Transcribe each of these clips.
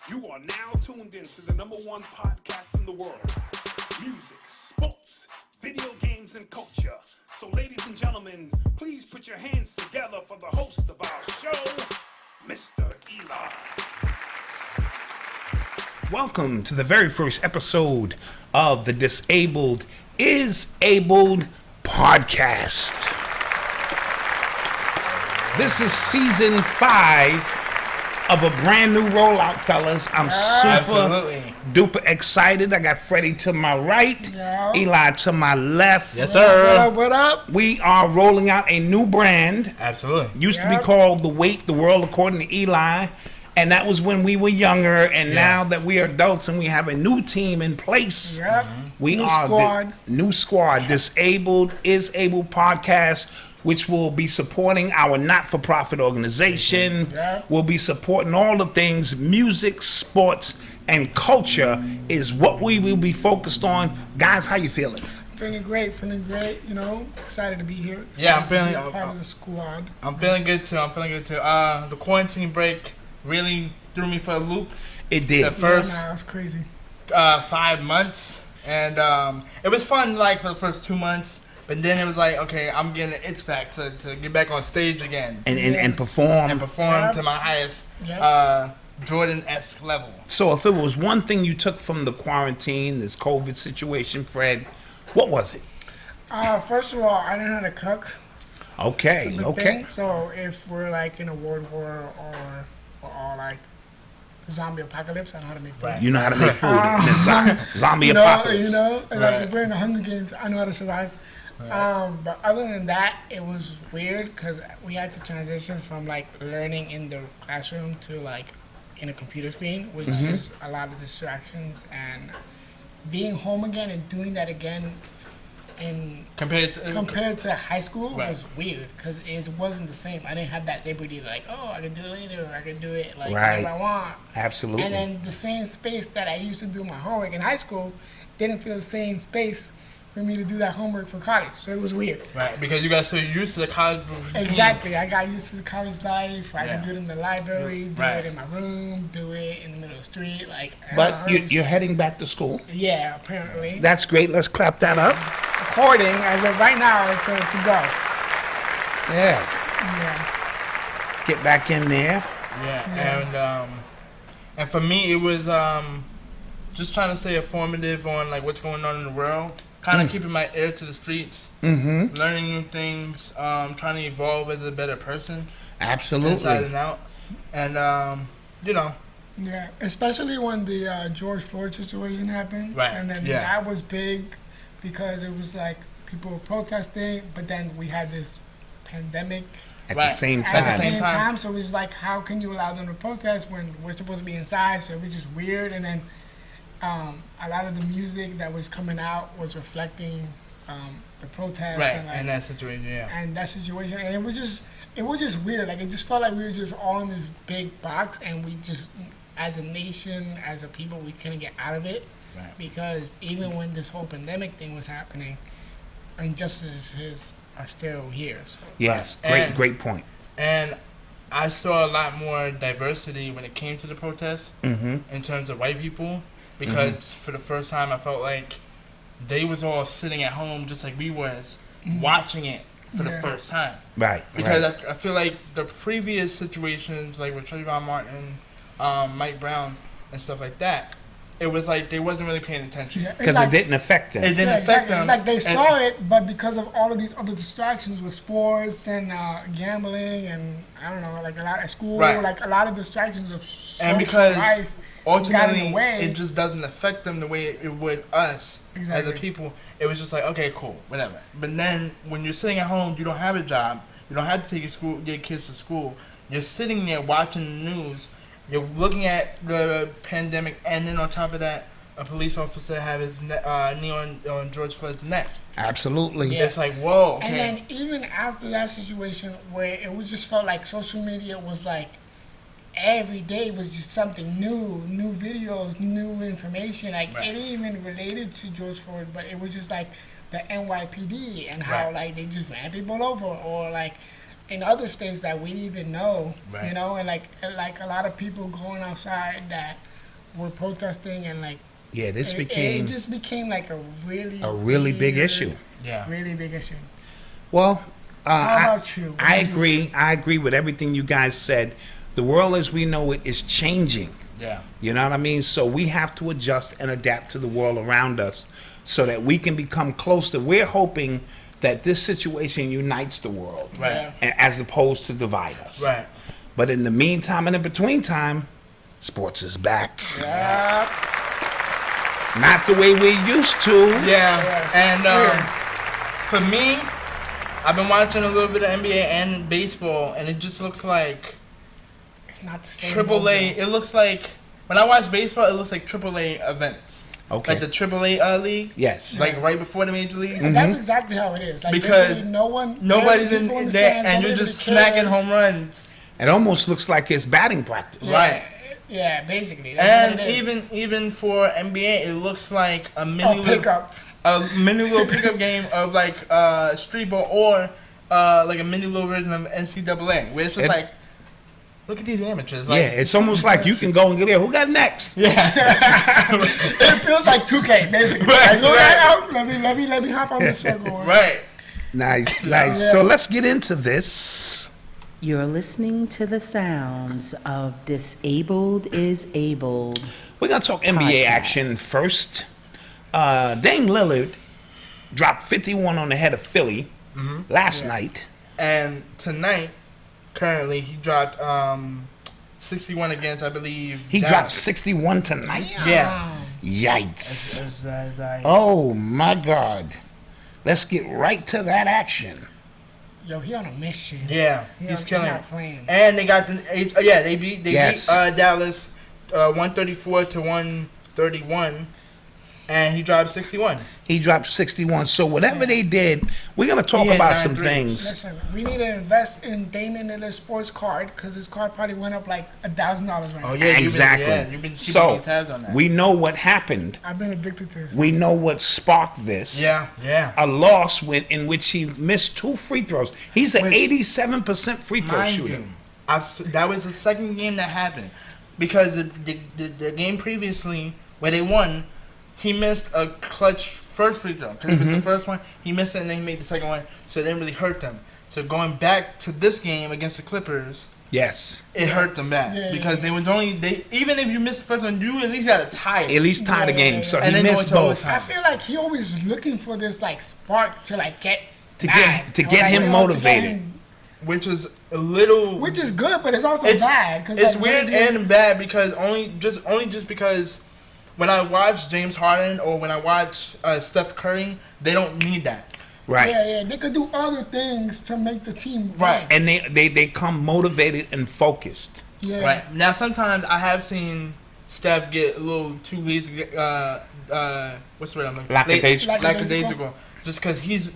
You are now tuned in to the #1 podcast in the world. Music, sports, video games, and culture. So ladies and gentlemen, please put your hands together for the host of our show, Mr. Eli. Welcome to the very first episode of the Disabled is Abled podcast. This is season 5 of a brand new rollout, fellas. I'm super duper excited. I got Fredy to my right, Eli to my left. Yes, sir. What up? We are rolling out a new brand. Absolutely. Used to be called The Wait, The World According to Eli. And that was when we were younger. And now that we are adults and we have a new team in place, we new are squad. the new squad, Disabled is Able podcast, which will be supporting our not-for-profit organization. We'll be supporting all the things music, sports, and culture is what we will be focused on. Guys, how you feeling? Feeling great, you know, excited to be here. I'm feeling to be a part of the squad. I'm feeling good too. The quarantine break really threw me for a loop. It did. The first it was crazy. 5 months, and it was fun like for the first 2 months. But then it was like, okay, I'm getting the itch back to get back on stage again. And perform. And perform to my highest Jordan-esque level. So if it was one thing you took from the quarantine, this COVID situation, Fred, what was it? First of all, I didn't know how to cook. Okay. So if we're like in a world war or like zombie apocalypse, I know how to make food. You know how to make food in this zombie apocalypse. You know, like if we're in the Hunger Games, I know how to survive. But other than that, it was weird because we had to transition from like learning in the classroom to like in a computer screen, which is a lot of distractions, and being home again and doing that again compared to high school was weird because it wasn't the same. I didn't have that liberty like, oh, I can do it later, or I can do it like whenever I want. Absolutely. And then the same space that I used to do my homework in high school didn't feel the same space for me to do that homework for college, so it was weird. Right, because you got so used to the college routine. Exactly, I got used to the college life. I could do it in the library, do it in my room, do it in the middle of the street. But you're heading back to school. Yeah, apparently. That's great. Let's clap that up. According, as of right now, to go. Yeah. Get back in there. Yeah. And for me, it was just trying to stay informative on like what's going on in the world. Kind of keeping my ear to the streets, learning new things, trying to evolve as a better person. Absolutely. Inside and out. And, you know. Yeah, especially when the George Floyd situation happened. Right. And then that was big because it was like people were protesting, but then we had this pandemic. At the same time. So it was like, how can you allow them to protest when we're supposed to be inside? So it was just weird. And then a lot of the music that was coming out was reflecting the protests, and that situation, and it was just weird. Like it just felt like we were just all in this big box, and we just, as a nation, as a people, we couldn't get out of it, because even when this whole pandemic thing was happening, injustices are still here. So. Yes, great point. And I saw a lot more diversity when it came to the protests in terms of white people. Because for the first time, I felt like they was all sitting at home just like we was, watching it for the first time. Right. Because I feel like the previous situations, like with Trayvon Martin, Mike Brown, and stuff like that, it was like they wasn't really paying attention. Because it didn't affect them. It didn't affect them. It's like they saw it, but because of all of these other distractions with sports and gambling and, I don't know, like a lot of school, like a lot of distractions of social life. Ultimately, it just doesn't affect them the way it would us as a people. It was just like, okay, cool, whatever. But then when you're sitting at home, you don't have a job. You don't have to take your kids to school. You're sitting there watching the news. You're looking at the pandemic, and then on top of that, a police officer had his knee on George Floyd's neck. Absolutely. Yeah. It's like, whoa, okay. And then even after that situation where it was just felt like social media was like, every day was just something new videos, new information. Like it ain't even related to George Floyd, but it was just like the NYPD and how like they just ran people over, or like in other states that we didn't even know, you know, and like a lot of people going outside that were protesting and like. Yeah, this It became just became like a really big weird, issue. Yeah. Really big issue. Well, How about you? I agree. I agree with everything you guys said. The world as we know it is changing. Yeah. You know what I mean? So we have to adjust and adapt to the world around us so that we can become closer. We're hoping that this situation unites the world, Right. as opposed to divide us. Right. But in the meantime and in between time, sports is back. Yeah. Not the way we used to. Yeah. And for me, I've been watching a little bit of NBA and baseball, and it just looks like It's not the same. AAA. It looks like when I watch baseball, it looks like AAA events. Okay. Like the AAA league. Yes. Like right before the major leagues. And that's exactly how it is. Like, Because nobody's Nobody's in in there, and you're just smacking home runs. It almost looks like it's batting practice. Right. Yeah, basically. That's what And it is. even for NBA, it looks like a mini Pickup. little pickup game of like street ball or like a mini little version of NCAA, where it's just like, look at these amateurs. Like, Yeah, it's almost like you can go and get there. Who got next? yeah, It feels like 2K, basically. Right, Like, go right. out. Let me hop on the circle. right. Nice, nice. So let's get into this. You're listening to the sounds of Disabled is Abled. We're going to talk NBA Podcast. action first. Dame Lillard dropped 51 on the head of Philly last night. And tonight, currently, he dropped 61 against, I believe. He Dallas. dropped 61 tonight. Yeah. Yikes. As Oh, my God. Let's get right to that action. Yo, he on a mission. Yeah, He he's on- killing he it. not playing. And they got they beat Yes. Dallas 134 to 131, and he dropped 61. He dropped 61. So whatever they did, we're going to talk He had about 9 some threes. things. Listen, we need to invest in Damian Lillard's sports card because his card probably went up like $1,000 right now. Oh yeah, Exactly. You've been keeping So your tabs on that. we know what happened. I've been addicted to this. We know what sparked this. yeah. A loss in which he missed 2 free throws. He's an Which- 87% free throw Mind shooter. you, that was the second game that happened because the game previously where they won, he missed a clutch first free throw because it was the first one. He missed it and then he made the second one, so it didn't really hurt them. So going back to this game against the Clippers, Yes. it hurt them bad Yeah, because yeah. they was only even if you missed the first one, you at least got to tie it. At least tie the Yeah, game. yeah, So yeah. he And then go missed into both. overtime. I feel like he always looking for this like spark to like get To back. get Or, like, him you know, to get motivated. him- Which is a little. which is good, but it's also it's bad. Cause it's like, weird when you- and bad because only just because when I watch James Harden or when I watch Steph Curry, they don't need that. Right. Yeah, they could do other things to make the team Right. win. And they come motivated and focused. Yeah. Right now, sometimes I have seen Steph get a little too lazy. What's the word I'm looking? Lackadaisical. Lackadaisical. Just because he's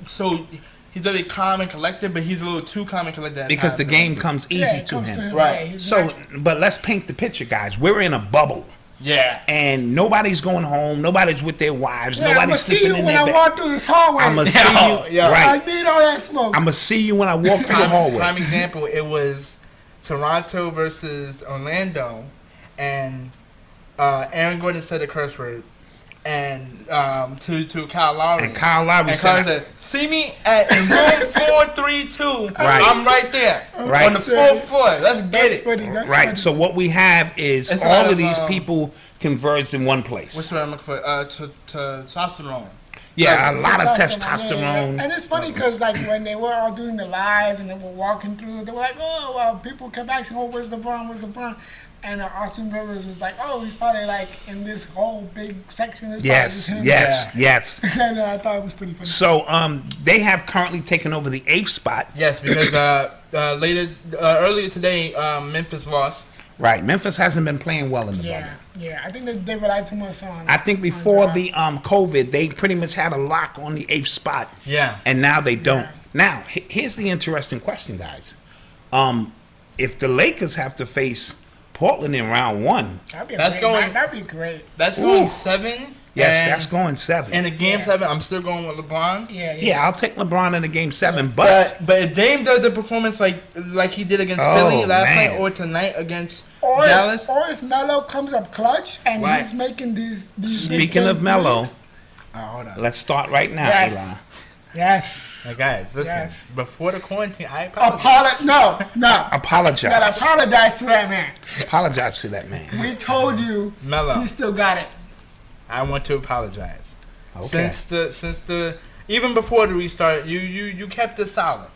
very calm and collected, but he's a little too calm and collected. at Because the times. game comes easy Yeah, it to comes him. Right. Yeah, he's So, natural. but let's paint the picture, guys. We're in a bubble. Yeah. And nobody's going home. Nobody's with their wives. Yeah, I'm gonna Nobody's see sleeping you in when their I bed. walk through this hallway. I'm going to see Yo, you. yo. I Right. need all that smoke. I'm going to see you when I walk through the hallway. Prime example, it was Toronto versus Orlando, and Aaron Gordon said a curse word, and to Kyle Lowry. And Kyle Lowry And said, Kyle said, "See me in room 432. Right. I'm right there Right. on the 4th floor. Let's get That's it." funny. That's right. funny. So what we have is It's a all lot of of, these people converged in one place. What's the word I'm looking for? Testosterone. Yeah, a lot of Yeah, testosterone. And it's funny because like when they were all doing the lives and they were walking through, they were like, "Oh, well," people kept asking, "Oh, where's LeBron? Where's LeBron?" And Austin Rivers was like, "Oh, he's probably like in this whole big section." It's probably Yes, just him." yes, yes. And I thought it was pretty funny. So they have currently taken over the 8th spot. Yes, because earlier today, Memphis lost. Right. Memphis hasn't been playing well in the bubble. Yeah. I think they relied too much on. I think before on the COVID, they pretty much had a lock on the 8th spot. Yeah. And now they don't. Yeah. Now, here's the interesting question, guys. If the Lakers have to face Portland in round 1, That'd be That's great. going- That'd be great. That's going Ooh. 7 Yes, that's going 7. In the game 7, I'm still going with LeBron. Yeah, I'll take LeBron in the game 7, but if Dame does the performance like he did against Philly last night or tonight against Dallas, or if Melo comes up clutch and he's making these speaking of Melo, hold on. let's start right now, Eli. Yes. Now guys, listen. Yes. Before the quarantine, I apologize. No. Apologize. You gotta apologize to that man. Apologize to that man. We told you, Melo. he still got it. I want to apologize. Okay. Since the even before the restart, you kept it solid.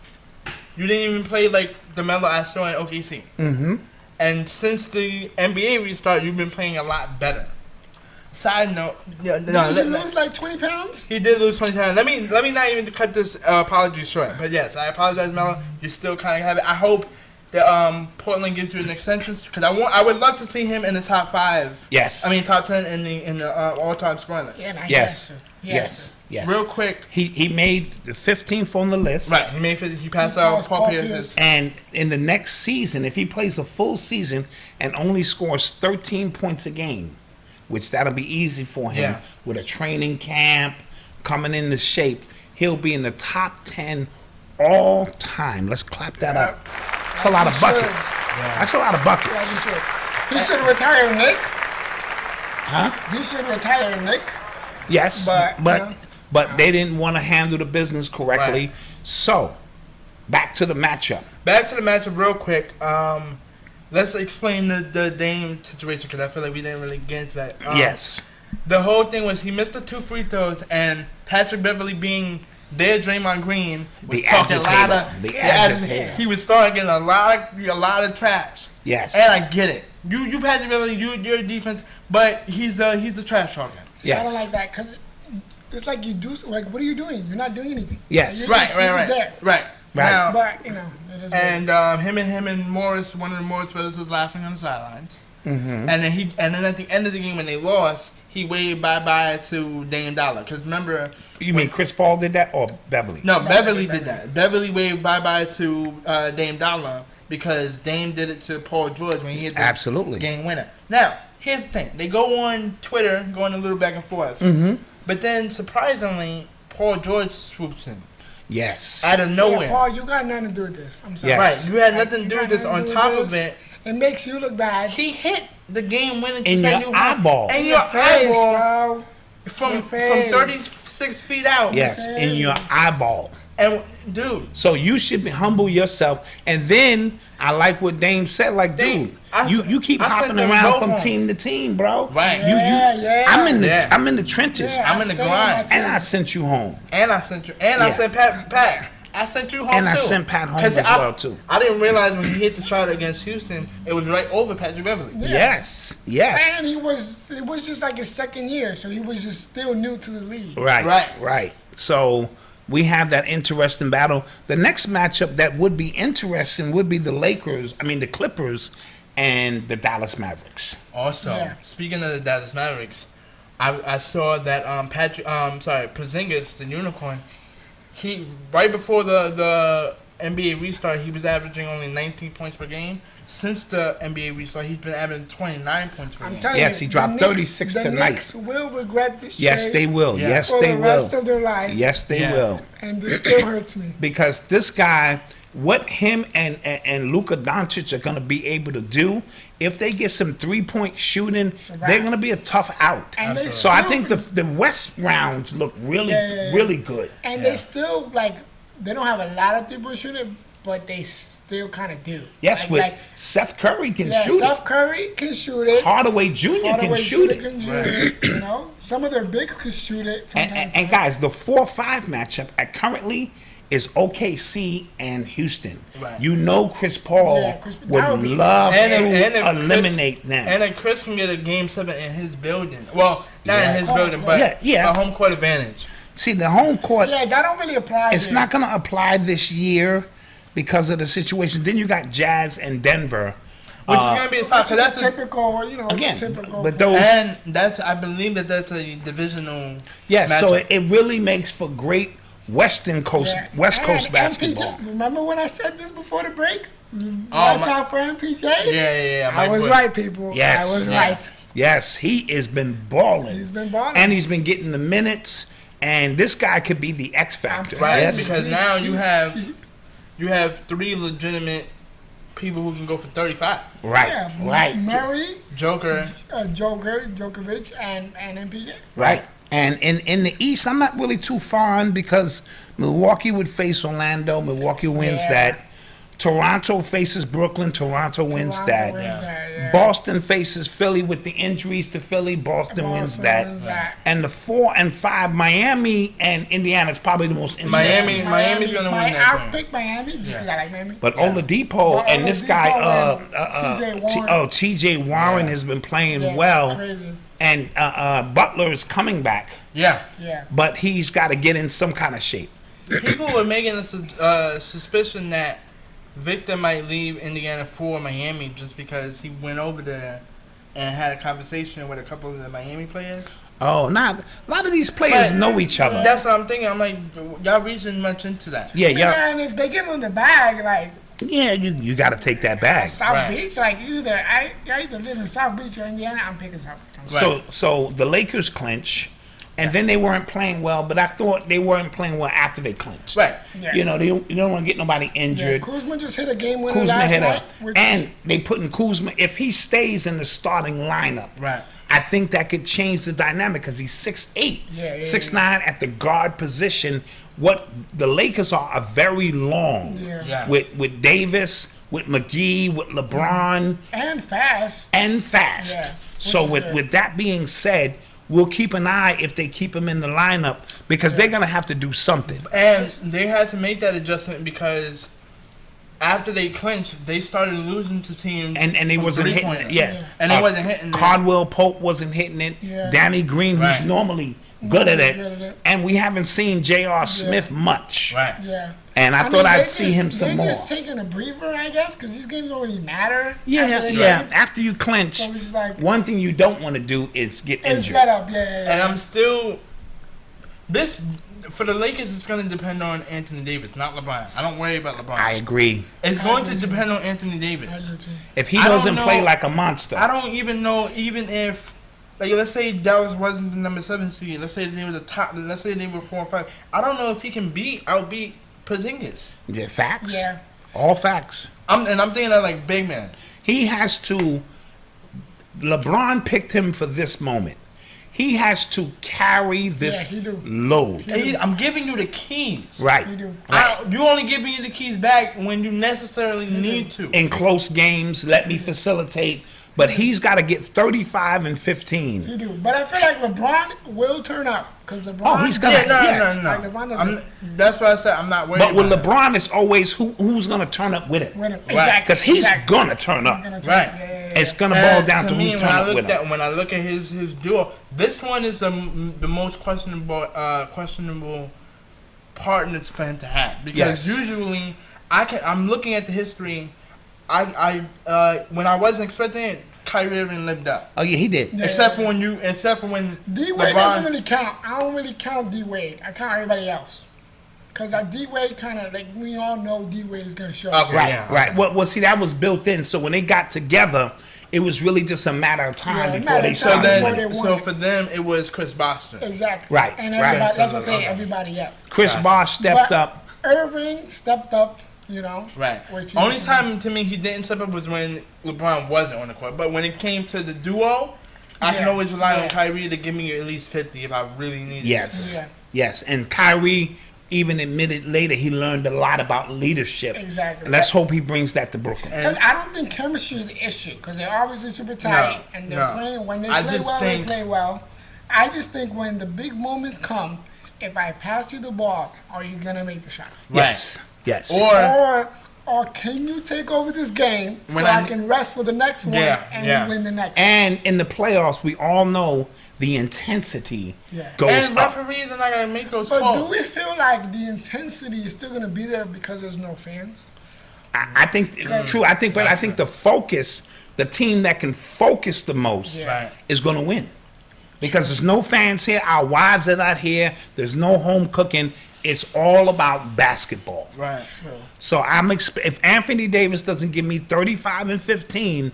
You didn't even play like the Melo I saw in OKC. Mm-hmm. And since the NBA restart, you've been playing a lot better. Side note, Did he lose like 20 pounds? He did lose 20 pounds. Let me not even cut this apology short. But yes, I apologize, Melo. You still kind of have it. I hope that Portland gives you an extension because I would love to see him in the top 5. Yes. I mean top 10 in the all-time scoring list. Yeah, Yes. Real quick. He made the 15th on the list. Right. He passed out Paul Pierce. And in the next season, if he plays a full season and only scores 13 points a game, which that'll be easy for him with a training camp, coming into shape, he'll be in the top 10 all time. Let's clap that up. That's a lot of buckets. That's a lot of buckets. He should retire Nick. Huh? He should retire Nick. Yes, but they didn't want to handle the business correctly. Right. So, back to the matchup. Real quick. Let's explain the Dame situation because I feel like we didn't really get into that. Yes. The whole thing was he missed the 2 free throws, and Patrick Beverly being their Draymond Green was talking a lot of the agitator. He was starting getting a lot of trash. Yes. And I get it. You Patrick Beverly, you're defense, but he's the trash talker. See, I don't like that because it's like you do like what are you doing? You're not doing anything. Yes. You're just there. Right. Now, but you know, it is and him and Morris, one of the Morris brothers, was laughing on the sidelines. Mm-hmm. And then at the end of the game when they lost, he waved bye to Dame Dollar. Because remember, You mean Chris Paul did that or Beverly? No, Beverly did that. Beverly waved bye to Dame Dollar because Dame did it to Paul George when he hit the game winner. Now, here's the thing. They go on Twitter, going a little back and forth. Mm-hmm. But then, surprisingly, Paul George swoops in. Yes. Out of nowhere. Yeah, Paul, you got nothing to do with this. I'm sorry. Yes. Right. You had nothing to do with this. On top of it, it makes you look bad. he hit the game winner to In send your you home. eyeball. In your eyeball. Bro. From 36 feet out. Yes, in your eyeball. And dude, So you should humble yourself. And then I like what Dame said. Like, Dame, dude, you keep I hopping sent them around both from home. team to team, bro. Right. Yeah. I'm in the trenches. Yeah, I'm in the stay on grind. my team. And I sent you home. and I sent you, and I sent Pat. I sent you home And too. I sent Pat home 'Cause as well, too. I didn't realize when he hit the shot against Houston, it was right over Patrick Beverly. Yes. And it was just like his second year, so he was just still new to the league. Right. So we have that interesting battle. The next matchup that would be interesting would be the Clippers and the Dallas Mavericks. Also, speaking of the Dallas Mavericks, I saw that Porzingis, the unicorn, he right before the NBA restart, he was averaging only 19 points per game. Since the NBA restart, he's been averaging 29 points per game. Telling Yes, you, he dropped the Knicks- 36 the tonight. Knicks will regret this Yes, trade they will. Yeah. Yes, for they the rest will. of their lives. Yes, they Yeah. will. And this still hurts me. Because this guy, what him and Luka Doncic are going to be able to do, if they get some 3-point shooting, they're going to be a tough out. And they So I still- think the West rounds look really good. And they still they don't have a lot of people shooting, but they still kind of do. Yes, Seth Curry can shoot Seth it. Curry can shoot it. Hardaway Jr. can shoot it. You know, some of their bigs can shoot it. From time to And time. guys, the 4-5 matchup currently is OKC and Houston. Right. You know Chris Paul Yeah, that would be- love And to if Chris- eliminate them. And then Chris can get a game 7 in his building. Well, not in his building, but Yeah. a home court advantage. See, the home court, Yeah, that don't really apply. it's here. not going to apply this year because of the situation. Then you got Jazz and Denver. Which is going to be a stop. It's Because that's a, typical, you know, Again, typical. but those... and I believe that's a divisional. Yeah, so matchup. it really makes for great West Coast And basketball. MPJ, remember when I said this before the break? my- Watch out for MPJ. Yeah. I Mike was Wood. right, people. Yes. I was Yeah. right. Yes, he has been balling. He's been balling. And he's been getting the minutes. And this guy could be the X factor. Right, Yes. because now you have 3 legitimate people who can go for 35. Right. Yeah, Right. Murray, Joker. Djokovic, and MPJ. Right. And in the East, I'm not really too far on because Milwaukee would face Orlando. Milwaukee wins that. Toronto faces Brooklyn. Toronto wins that. Yeah. Boston faces Philly with the injuries to Philly. Boston wins that. And the 4 and 5, Miami and Indiana is probably the most interesting. Miami's going to win that I'll game. pick Miami just because I like Miami. But Oladipo and this guy, TJ Warren has been playing well. Crazy. And Butler is coming back. Yeah. But he's got to get in some kind of shape. People were making a suspicion that Victor might leave Indiana for Miami just because he went over there and had a conversation with a couple of the Miami players. Oh, a lot of these players know each other. That's what I'm thinking. I'm like, y'all reaching much into that. Yeah. And if they give him the bag, like. Yeah, you got to take that bag. South Beach, like I either live in South Beach or Indiana. I'm picking South Beach. So the Lakers clinch. And then they weren't playing well, but I thought they weren't playing well after they clinched. Right. Yeah. You know, you don't want to get nobody injured. Kuzma just hit a game winner last night. And they put in Kuzma. If he stays in the starting lineup, right, I think that could change the dynamic because he's 6'8", 6'9" at the guard position. What the Lakers are very long with Davis, with McGee, with LeBron. And fast. Yeah. So with that being said, we'll keep an eye if they keep him in the lineup because they're going to have to do something. And they had to make that adjustment because after they clinched, they started losing to teams. And they wasn't hitting it. Yeah. And they wasn't hitting it. Caldwell Pope wasn't hitting it. Yeah. Danny Green, who's normally good at it. And we haven't seen J.R. Smith much. Right. Yeah. And I thought I'd see him some more. They're just taking a breather, I guess, because these games don't really matter. After you clinch, so it's like, one thing you don't want to do is get injured. Let up. And I'm still... For the Lakers, it's going to depend on Anthony Davis, not LeBron. I don't worry about LeBron. I agree. It's going to depend on Anthony Davis. If he doesn't play like a monster. I don't even know, even if... Like, let's say Dallas wasn't the number 7 seed. Let's say they were the top... Let's say they were 4 and 5. I don't know if he can outbeat Porzingis. Yeah, facts. Yeah. All facts. I'm thinking of like big man. He has to. LeBron picked him for this moment. He has to carry this load. I'm giving you the keys. Right. You only give me the keys back when you necessarily need to. In close games, let me facilitate. But he's got to get 35 and 15. He do. But I feel like LeBron will turn up. Because LeBron... he's going to... No. Like that's why I said I'm not worried But with LeBron, it's always who's going to turn up with him. Exactly. Because he's going to turn up. Right. It's going to boil down to me, who's turning up with him. When I look at his duo, this one is the most questionable partners for him to have. Because usually, I'm looking at the history... when I wasn't expecting it, Kyrie Irving lived up. Oh yeah, he did. Yeah, except for when D-Wade doesn't really count. I don't really count D-Wade. I count everybody else. Because D-Wade kind of, like, we all know D-Wade is going to show up. Right. Well, see, that was built in. So when they got together, it was really just a matter of time before they started. So for them, it was Chris Bosh. Exactly. Right. And everybody, that's what I'm saying, everybody else. Chris Bosh stepped up. Irving stepped up. You know, right. Only time to me he didn't step up was when LeBron wasn't on the court. But when it came to the duo, I can always rely on Kyrie to give me at least 50 if I really need it. Yes. And Kyrie even admitted later he learned a lot about leadership. Exactly. And let's hope he brings that to Brooklyn. Because I don't think chemistry is the issue because they're obviously super tight and they're playing. When they play well, they play well. I just think when the big moments come, if I pass you the ball, are you gonna make the shot? Yes. Yes. Or can you take over this game so I can rest for the next one and we win the next one? And in the playoffs, we all know the intensity goes up. And referees are not going to make those calls. But do we feel like the intensity is still going to be there because there's no fans? I think, true. I think the focus, the team that can focus the most is going to win. Because there's no fans here. Our wives are not here. There's no home cooking. It's all about basketball. Right. True. So if Anthony Davis doesn't give me 35 and 15,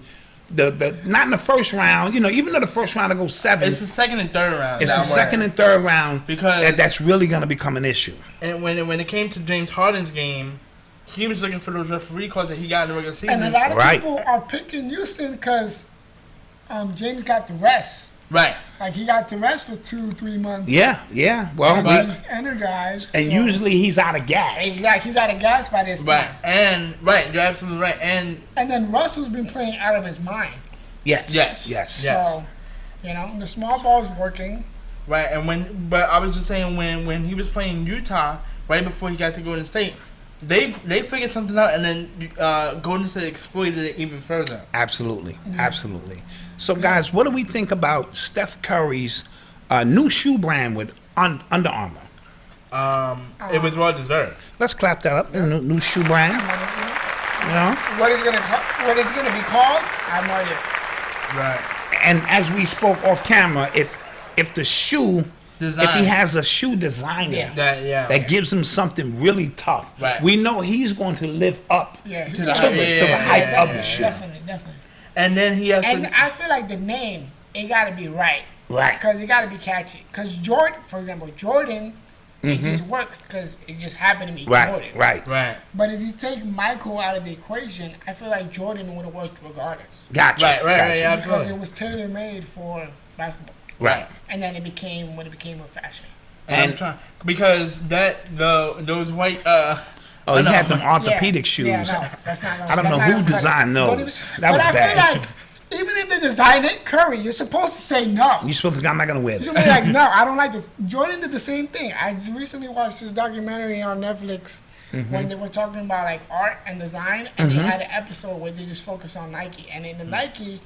the not in the first round. You know, even though the first round I go 7, It's the second and third round. it's the second and third round because that's really going to become an issue. And when it came to James Harden's game, he was looking for those referee calls that he got in the regular season. And a lot of people are picking Houston because James got the rest. Right. Like, he got the rest for 2-3 months. Yeah. Well, and he's energized. And usually he's out of gas. Exactly. He's out of gas by this time. You're absolutely right. And then Russell's been playing out of his mind. Yes. So, you know, the small ball's working. Right. And but I was just saying when he was playing Utah right before he got to Golden State, they figured something out, and then Golden State exploited it even further. Absolutely. So, guys, what do we think about Steph Curry's new shoe brand with Under Armour? It was well deserved. Let's clap that up. New shoe brand. You know? What it's gonna be called? I have no idea. Right. And as we spoke off camera, if the shoe, Design. if he has a shoe designer that gives him something really tough, right. we know he's going to live up to the hype of the shoe. Definitely. And then he has And I feel like the name, it got to be right. Right. Because it got to be catchy. Because Jordan, for example, it just works because it just happened to be Jordan. Right. But if you take Michael out of the equation, I feel like Jordan would have worked regardless. Gotcha. Right, Because absolutely. it was tailor-made for basketball. Right. And then it became what it became with fashion. And I'm trying, because those white he had them orthopedic shoes. Yeah, no, that's not gonna, I don't know who designed those. That was bad. I feel like even if they design it, Curry, you're supposed to say no. You're supposed to. I'm not gonna wear You're this. supposed to be like, no, I don't like this. Jordan did the same thing. I recently watched this documentary on Netflix when they were talking about like art and design, and they had an episode where they just focused on Nike. And in the Nike,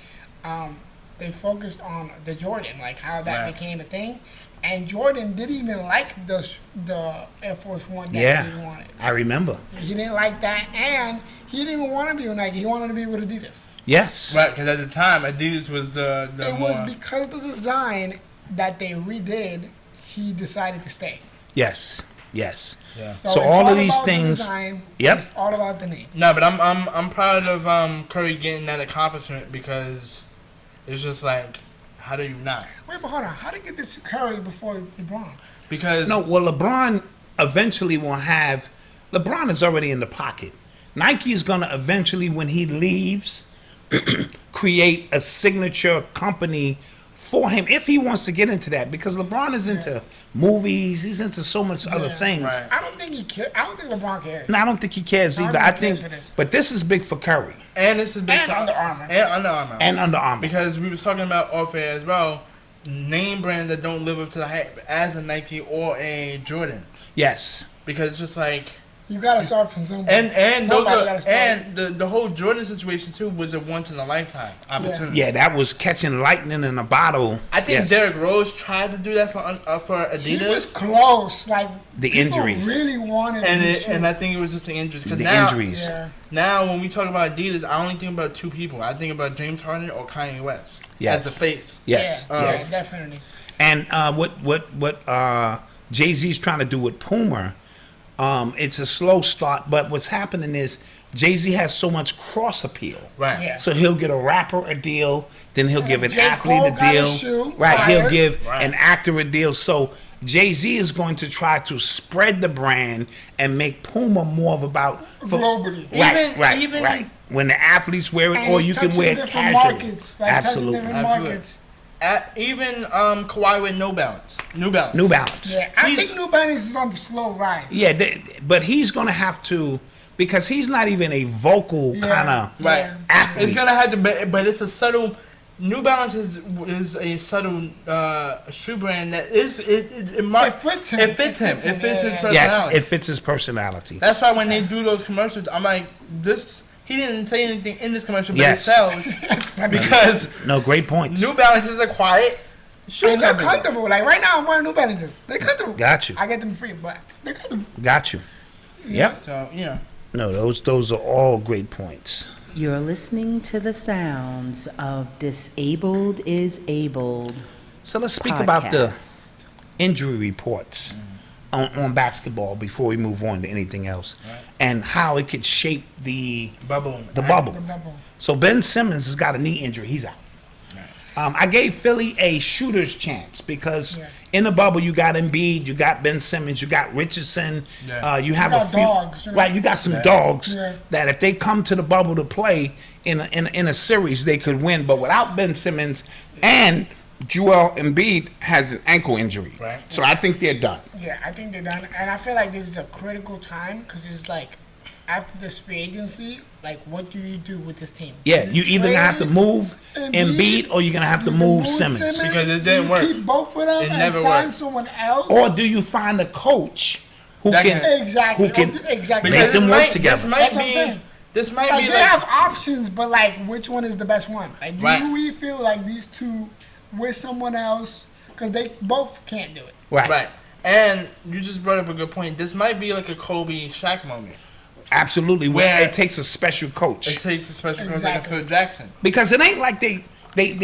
they focused on the Jordan, like how that became a thing. And Jordan didn't even like the Air Force One that he wanted. I remember. He didn't like that, and he didn't even want to be with Nike. He wanted to be with Adidas. Yes. Right, because at the time, Adidas was the It more... was because of the design that they redid, he decided to stay. Yes. Yeah. So it's all of these about the things. design, Yep. It's all about the name. No, but I'm proud of Curry getting that accomplishment, because it's just like, how do you not? Wait, but hold on. How did you get this to Curry before LeBron? Because No, well, LeBron eventually will have. LeBron is already in the pocket. Nike is gonna eventually, when he leaves, create a signature company for him if he wants to get into that, because LeBron is into movies, he's into so much other things. Right. I don't think he cares. I don't think LeBron cares. No, I don't think he cares either. I think, but this is big for Curry and it's a big And Under Armour. and Under Armour. Because we was talking about off air as well, name brands that don't live up to the hype as a Nike or a Jordan. Yes. Because it's just like, You gotta start from somewhere. and those Somebody are, gotta start. and the whole Jordan situation too was a once in a lifetime opportunity. Yeah, that was catching lightning in a bottle. I think Yes. Derrick Rose tried to do that for Adidas. He was close. Like The people injuries. really wanted and to it, shoot. and I think it was just the injuries. The now, injuries. Yeah. Now, when we talk about Adidas, I only think about two people. I think about James Harden or Kanye West Yes. as the face. Yes. Yeah, yes. definitely. And what Jay-Z's trying to do with Puma, it's a slow start, but what's happening is Jay-Z has so much cross appeal. Right. Yeah. So he'll get a rapper a deal, then he'll give an J. athlete Cole a got deal. his shoe Right, fired. he'll give Right. an actor a deal. So Jay-Z is going to try to spread the brand and make Puma more of about Globally. Right. When the athletes wear it, And or it's you can touching wear it different casually. markets, like touching Absolutely. different Absolutely. markets. Even Kawhi with New Balance. New Balance. Yeah, I He's- think New Balance is on the slow rise. Yeah, but he's gonna have to, because he's not even a vocal Yeah. kind of Right. Yeah. athlete. It's gonna have to be, but it's a subtle. New Balance is a subtle shoe brand that is it fits him. It fits him. It fits his Yeah. personality. Yes, it fits his personality. That's why when they do those commercials, I'm like, this. He didn't say anything in this commercial, but Yes. it sells because No, great points. New Balance is a quiet shoe And they're company. comfortable. Like right now, I'm wearing New Balances. They're comfortable. Got you. I get them free, but they're comfortable. Got you. Yep. So yeah. No, those are all great points. You're listening to the sounds of Disabled is Abled So let's speak about the podcast. injury reports. on basketball before we move on to anything else, and how it could shape the bubble. bubble. The bubble. So Ben Simmons has got a knee injury. He's out. I gave Philly a shooter's chance because in the bubble you got Embiid, you got Ben Simmons, you got Richardson, you have got a few dogs, you know? right. You got some dogs Yeah. that if they come to the bubble to play in a series, they could win. But without Ben Simmons and Joel Embiid has an ankle injury, Right. so I think they're done. Yeah, I think they're done, and I feel like this is a critical time because it's like after this free agency, like what do you do with this team? Yeah, Do you either gonna have to trade move Embiid or you're gonna have to You move can Simmons. Because it do didn't you work. Keep both of them It and never sign worked. someone else. Or do you find a coach who That can can- exactly, who can exactly. make them work together? This might That's what I'm be. saying. This might Like be they like. have options, but like which one is the best one? Like do Right. we feel like these two with someone else because they both can't do it? Right. And you just brought up a good point. This might be like a Kobe Shaq moment. Absolutely, where Where- it takes a special coach. It takes a special coach like a Exactly. Phil Jackson. Because it ain't like they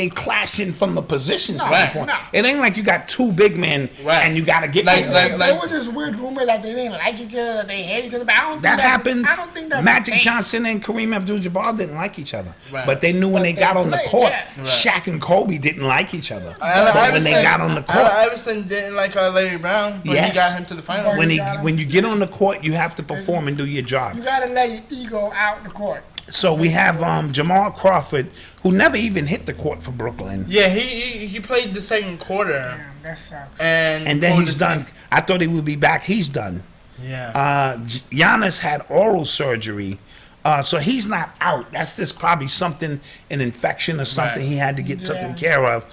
clashing from the position standpoint. no. It ain't like you got two big men Right. and you got to get Like- over like- it. There was this weird rumor that they didn't like each other, they hate each other, but I don't think That happens. I don't think that's Magic the case. Johnson and Kareem Abdul-Jabbar didn't like each other, Right. but they knew when But they they got on the played, court, yeah. Right. Shaq and Kobe didn't like each other. Allen But when they Iverson- got on the Allen court, Iverson didn't like Larry Brown, but Yes. he got him to the finals. when you get on the court, you have to perform and do your job. You gotta let your ego out the court. So we have Jamal Crawford, who never even hit the court for Brooklyn. Yeah, he played the second quarter, Damn, that sucks. and Then pulled he's the done. I thought he would be back. He's done. Yeah. Giannis had oral surgery, so he's not out. That's just probably something, an infection or something Right. he had to get taken Yeah. care of.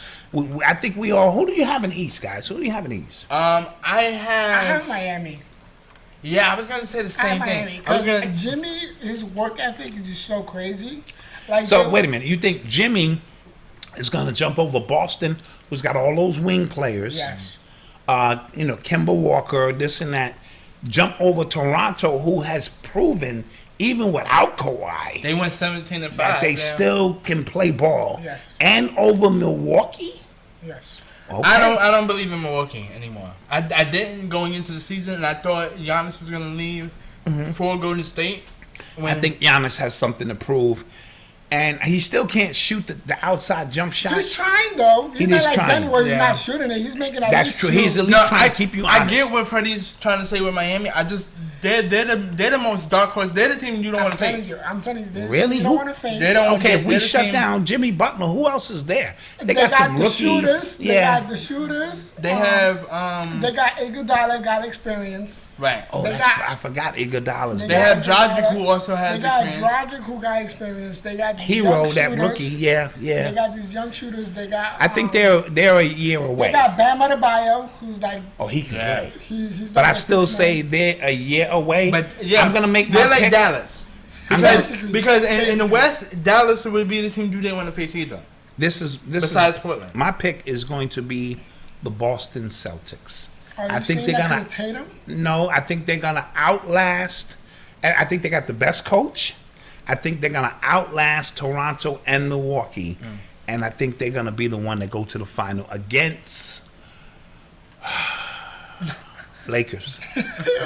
I think we all. Who do you have in East, guys? Who do you have in East? I I have. have Miami. Yeah, I was gonna say the I have same Miami thing. I was because gonna. Jimmy, his work ethic is just so crazy. Like So they- wait a minute. You think Jimmy is going to jump over Boston, who's got all those wing players? Yes. Kemba Walker, this and that. Jump over Toronto, who has proven even without Kawhi They went 17-5. that they yeah. still can play ball, Yes. and over Milwaukee. Yes. Okay. I don't believe in Milwaukee anymore. I didn't going into the season, and I thought Giannis was gonna leave before Golden State. I think Giannis has something to prove, and he still can't shoot the outside jump shot. He's trying though. He's He not is like trying. Benny where he's Yeah. not shooting it. He's making at That's least true. two. He's at least trying to keep you honest. I get what Freddie's trying to say with Miami. They're the most dark horse. They're the team you don't want to face. I'm telling you, this, Really? You Who- don't want to face. They don't. Okay, if we they're the shut team- down Jimmy Butler, who else is there? They got some the rookies. shooters. They Yeah. got the shooters. They have They got Iguodala, got experience. right. Oh, They that's, got- I forgot Iguodala's They They there. have got Dragic, who also They has got experience. Dragic who got experience. They got these Hero, young that shooters. rookie. Yeah, They yeah. got these young shooters. They got. I think they're a year They away. got Bam Adebayo, who's like. Oh, he can Yeah. play. He's But like I a still 6'9". say they're a year away. But yeah, I'm gonna make they're my like pick. Dallas. I'm Because, gonna- because in the West, Dallas would be the team you didn't want to face either. This Besides is Portland. my pick is going to be the Boston Celtics. Are you I think saying they're that gonna. 'cause of Tatum? No, I think they're gonna outlast. And I think they got the best coach. I think they're gonna outlast Toronto and Milwaukee, and I think they're gonna be the one that go to the final against Lakers.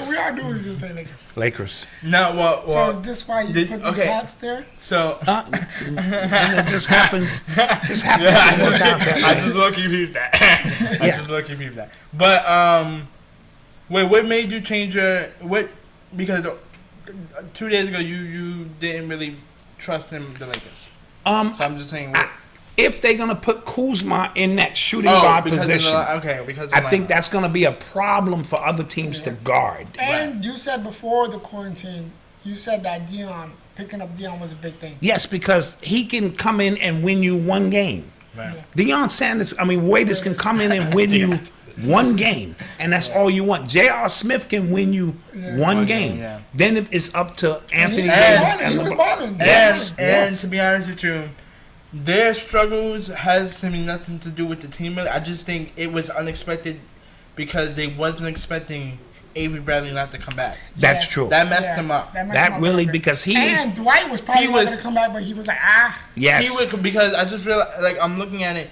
We are doing this thing. Like, Lakers. No, well, so is this why you did- put these okay. hats there? so And it just happens. Just happens to work out that I way. just lucky peeped that. I Yeah. just lucky peeped that. But wait, what made you change your what? Because 2 days ago you didn't really trust him, the Lakers. So I'm just saying. What, If they're gonna put Kuzma in that shooting guard because position, because of I the think lineup. that's gonna be a problem for other teams to guard. And you said before the quarantine, you said that picking up Dion was a big thing. Yes, because he can come in and win you one game. Right. Waiters can come in and win you one game, and that's all you want. J.R. Smith can win you one game. yeah. Then it's up to Anthony He Davis was and balling. LeBron. Yes. And to be honest with you, their struggles has to me nothing to do with the team. I just think it was unexpected because they wasn't expecting Avery Bradley not to come back. That's true. That messed him up. messed him That up really a bit. because he's And Dwight was probably he going was- to come back, but he was like, yes. He would because I just realized, like, I'm looking at it.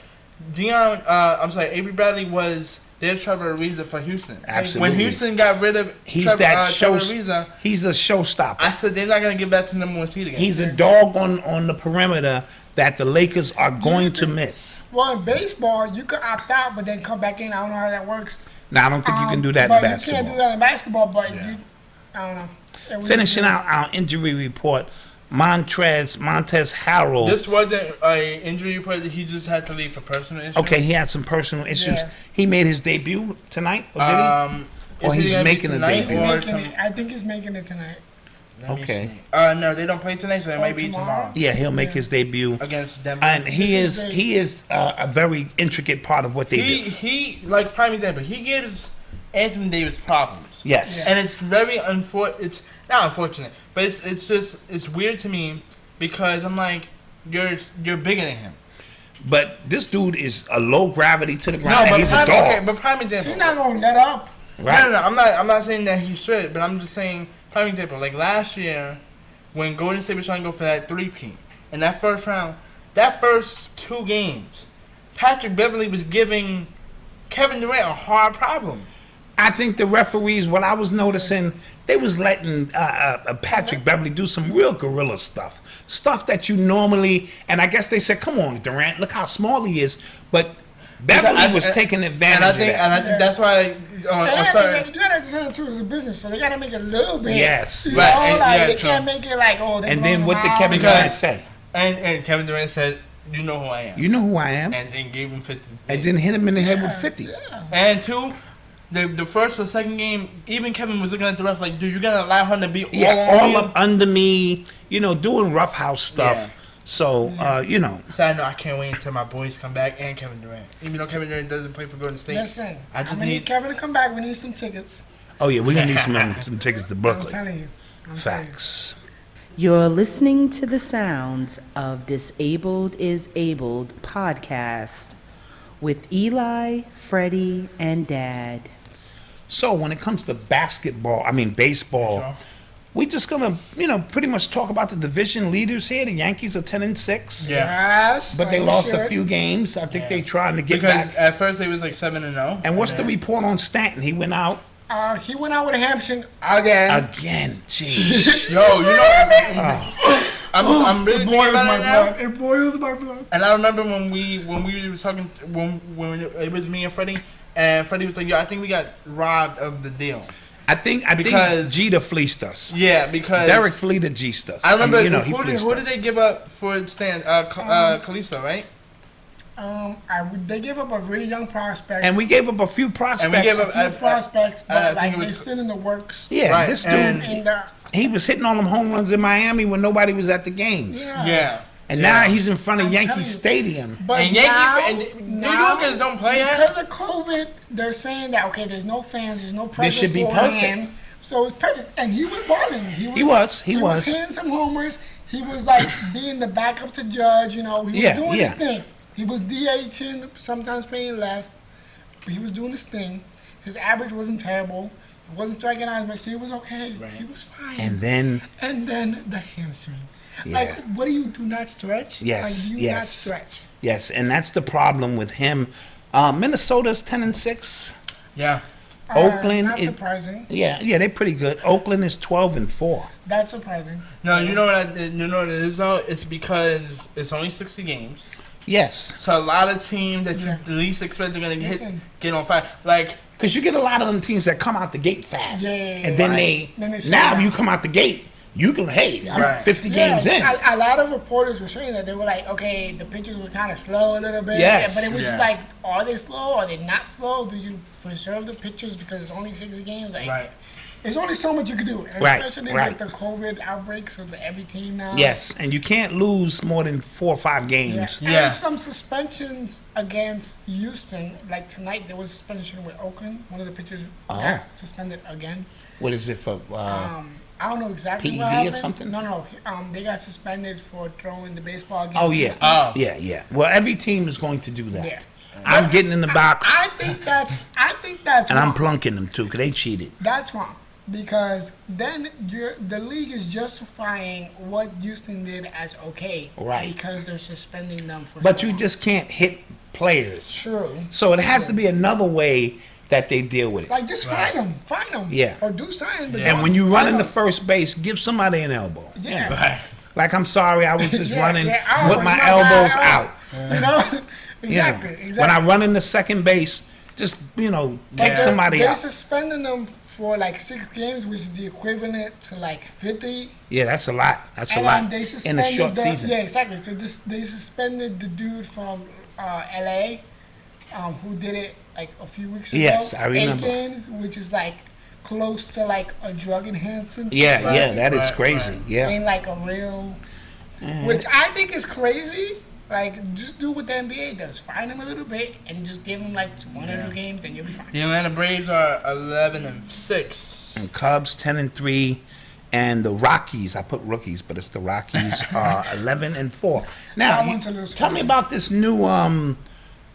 Avery Bradley was they're Trevor Ariza for Houston. Absolutely. When Houston got rid of Trevor Ariza, he's a showstopper. I said they're not going to give that to number 1 seed again. He's a dog on the perimeter that the Lakers are going to miss. Well, in baseball, you could opt out, but then come back in. I don't know how that works. Now, I don't think you can do that in but basketball. You can't do that in basketball, but I don't know. Finishing out our injury report, Montez Harrell. This wasn't an injury report. He just had to leave for personal issues. Okay, he had some personal issues. Yeah. He made his debut tonight, or did he? Or he's making a debut. I think he's making it tonight. Okay. No, they don't play tonight, so it might be tomorrow. Yeah, he'll make his debut Against Denver. and he is a very intricate part of what they do. He like prime example. He gives Anthony Davis problems. Yes. And it's very It's not unfortunate, but it's weird to me because I'm like, you're bigger than him. But this dude is a low gravity to the ground. No, but he's a dog. Okay, but prime example. He's not gonna let up. Right. No, I'm not saying that he should, but I'm just saying prime example. Like last year, when Golden State was trying to go for that 3-peat in that first round, that first 2 games, Patrick Beverly was giving Kevin Durant a hard problem. I think the referees, what I was noticing, they was letting Patrick Beverly do some real gorilla stuff that you normally, and I guess they said, come on, Durant, look how small he is, but Beverly was taking advantage of that. And I think that's why. You gotta understand too, it's a business, so they gotta make it a little bit. Yes, you right. know, like, they true. can't make it like, oh, And then what did Kevin Durant say? And Kevin Durant said, "You know who I am." You know who I am. And gave him 50. And then hit him in the head with 50. Yeah. And 2, the first or second game, even Kevin was looking at the refs like, dude, you gotta allow him to be all up under me, doing roughhouse stuff. Yeah. So, So I know I can't wait until my boys come back and Kevin Durant. Even though Kevin Durant doesn't play for Golden State. Listen, I just need need Kevin to come back. We need some tickets. Oh, yeah, we're going to need some tickets to I'm Brooklyn. telling you. Facts. You're listening to the sounds of Disabled is Abled podcast with Eli, Fredy, and Dad. So, when it comes to baseball, Sure. we're just going to, pretty much talk about the division leaders here. The Yankees are 10-6. Yeah. Yes. But they like lost we a should. few games. I think they trying to get Because back. at first they was like 7-0. And what's the report on Stanton? He went out He went out with a hamstring again. again. Jeez. Yo, you know, I'm really thinking about it now. It boils my blood. And I remember when we was talking when it was me and Freddie was like, yo, I think we got robbed of the deal. I think Because- Jeter fleeced us. Yeah, because Derek Fleeta G'd us. I remember he who fleeced did us. they give up for Stan? Kalisto, right? They gave up a really young prospect. And we gave up a few prospects. And we gave up a few prospects, but I like think it they're was- still in the works. Yeah, Right, this dude, and- And he was hitting all them home runs in Miami when nobody was at the games. Yeah. And now he's in front of I'm Yankee telling you. Stadium. But And New Yorkers don't play that. because of COVID. They're saying that okay, there's no fans, there's no pressure. This should be for perfect. him, so it's perfect. And he was balling. He was. was hitting some homers. He was like being the backup to Judge. He was doing his thing. He was DHing, sometimes playing left. But he was doing his thing. His average wasn't terrible. He wasn't striking out as much. He was okay. Right. He was fine. And then, the hamstring. Yeah. Like, what do you do not stretch? Yes, Like, do you yes. not stretch? yes, and that's the problem with him. Minnesota's 10-6. Yeah. Oakland Not is- surprising. Yeah, they're pretty good. Oakland is 12-4. That's surprising. No, you know what it is though? It's because it's only 60 games. Yes, So a lot of teams that you Yeah. least expect are gonna Listen. get on fire. Like because you get a lot of them teams that come out the gate fast, Yeah, and then right. Then they slow now down. you come out the gate, you can I'm Right. 50 games in. A lot of reporters were saying that they were like, okay, the pitchers were kind of slow a little bit. Yes. But it was Yeah. just like, are they slow? Are they not slow? Do you preserve the pitchers because it's only 60 games? Like, right. there's only so much you can do. And Right, especially right. with the COVID outbreaks of every team now. Yes, and you can't lose more than 4 or 5 Yeah. games. Yeah. And some suspensions against Houston. Like tonight, there was suspension with Oakland. One of the pitchers got suspended again. What is it for? I don't know exactly PED what or happened. something? No. They got suspended for throwing the baseball against Oh yeah, Houston. Oh. Well, every team is going to do that. Yeah. I'm getting in the box, I think that's and I'm wrong. plunking them too, because they cheated. That's wrong because then the league is justifying what Houston did as okay, Right. Because they're suspending them for. But so you long. just can't hit players. True. So it has to be another way that they deal with it. Like, just find them. Yeah. Or do something. But And when you run into first base, give somebody an elbow. Yeah. Right. Like, I'm sorry, I was just running I with was my my elbows guy out. You know? Exactly. When I run into second base, just, take somebody They're out. suspending them for like 6 games, which is the equivalent to like 50. Yeah, that's a lot. That's a And lot they in a short suspended season. Yeah, exactly. So they suspended the dude from LA, who did it like a few weeks ago. Yes, I remember. 8 games, which is like close to like a drug enhancement. Yeah, that is crazy. Right. Yeah. Ain't like a real, which I think is crazy. Like, just do what the NBA does. Find him a little bit and just give him like 1 or 2 games, and you'll be fine. The Atlanta Braves are 11-6. And Cubs 10-3, and the Rockies. I put rookies, but it's the Rockies are 11-4. Now, That one's a little tell me scary. about this new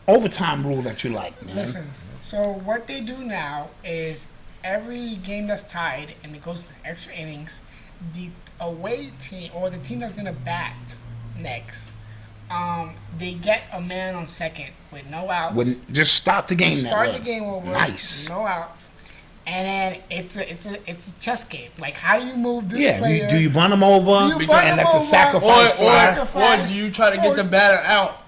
overtime rule that you like, man. Listen, so what they do now is every game that's tied and it goes to extra innings, the away team or the team that's gonna bat next, they get a man on second with no outs. Just start the game. Start that the way. game over. Nice. No outs. And then it's a chess game. Like, how do you move this Yeah, player? do you run them over Do you run and them let the over? sacrifice fly? Or do you try to get the batter out,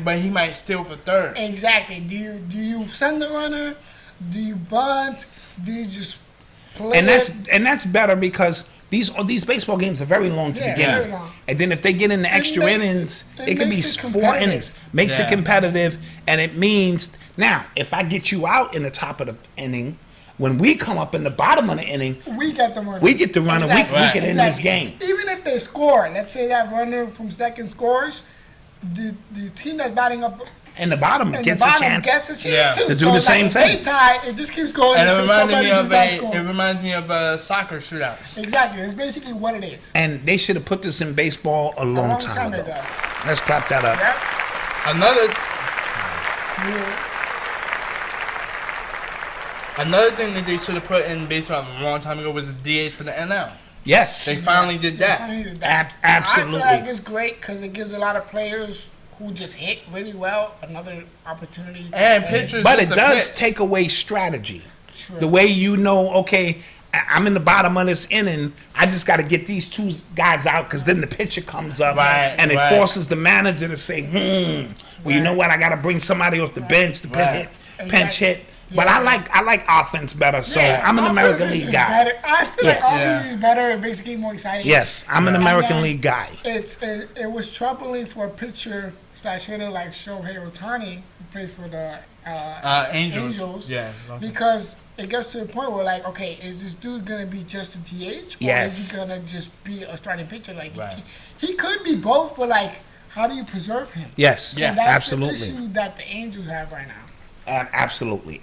but he might steal for third? Exactly. Do you send the runner? Do you bunt? Do you just play? And that's better because these baseball games are very long to begin very with. long. And then if they get into extra makes innings, it it could be makes it 4 competitive. innings. Makes it competitive, and it means now if I get you out in the top of the inning, when we come up in the bottom of the inning, We get the runner. we get the runner. Exactly. We can end this game. Even if they score, let's say that runner from second scores, the team that's batting up And the bottom in gets the a bottom chance. gets a chance Yeah. too. To do So the it's same if thing. They tie, it just keeps going And it until reminded somebody me does of not a score. soccer shootouts. Exactly. It's basically what it is. And they should have put this in baseball a long time ago. Let's clap that up. Yep. Another thing that they should have put in baseball a long time ago was a DH for the NL. Yes. They finally did that. Absolutely. I feel like it's great because it gives a lot of players who just hit really well another opportunity. And pitchers. But just it a does pitch. take away strategy. True. The way okay, I'm in the bottom of this inning. I just got to get these 2 guys out because then the pitcher comes up and it forces the manager to say, well, you know what? I got to bring somebody off the bench to pinch hit. But I like offense better, so I'm an American League guy. Better. I feel like offense is better. It makes the game more exciting. Yes, I'm an American League guy. It was troubling for a pitcher / hitter like Shohei Ohtani, who plays for the Angels. Yeah. Because it gets to the point where, like, okay, is this dude gonna be just a DH, or is he gonna just be a starting pitcher? Like, he could be both, but like, how do you preserve him? Yes, And that's absolutely. the issue that the Angels have right now. Absolutely.